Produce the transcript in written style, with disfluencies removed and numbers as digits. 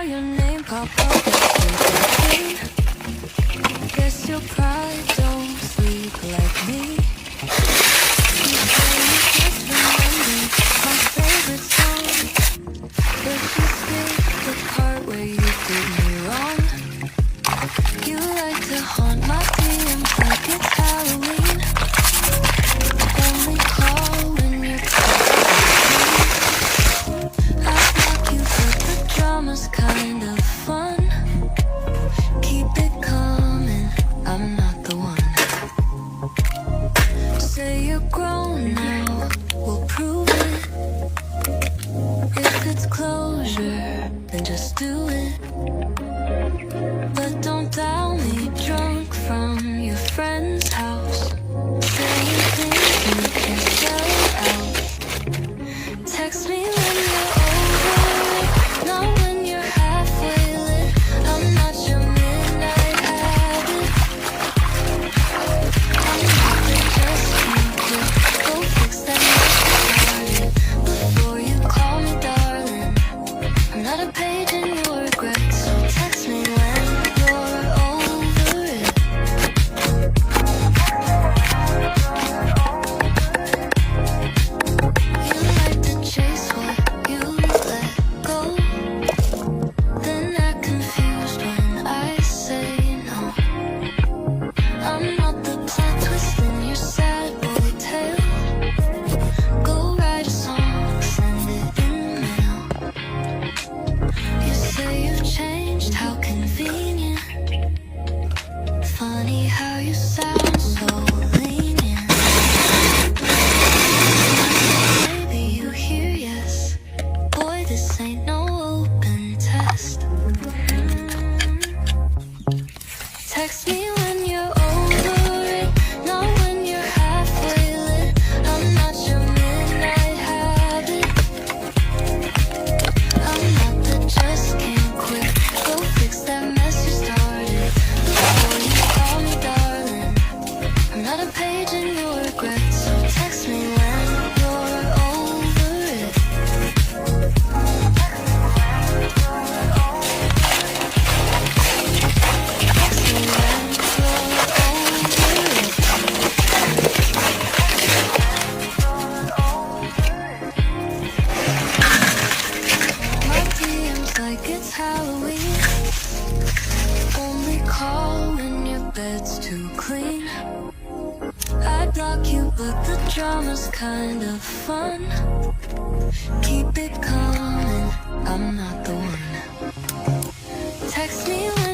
your name pop up like guess your pride don't sleep like me. You say you just remember my favorite song, but you skip the part where you did me wrong. You like to haunt my DMs like it's Halloween. Only call when you're I block you, but the drama's kind of fun. Keep it coming, I'm not the one. Say you're grown now, we'll prove it. If it's closure, then just do it. But don't dial me drunk from your friend's house. Say you think you can sell out. Text me when you're over it, not when you're halfway lit. I'm not your midnight habit. I'm not the just can't quit. Go fix that mess you started before you call me darling. I'm not a page in your regret, so text me when you're over it. You like to chase what you let go, then act confused when I say no. I'm not the plot twist in your sad boy tale. Go write a song, send it in mail. You say you've changed, how convenient. Funny how you sound so lenient. Maybe you hear yes. Boy, this ain't no open test. Text me when you're over it, not when you're halfway lit. I'm not your midnight habit. I'm not the just can't quit. Go fix that mess you started before you call me darling. I'm not a page in your regret, so text me when you're over it. Text me when you're over it. My DM's like it's Halloween. Only call when your bed's too clean. I block you, but the drama's kind of fun. Keep it coming, I'm not the one. Text me when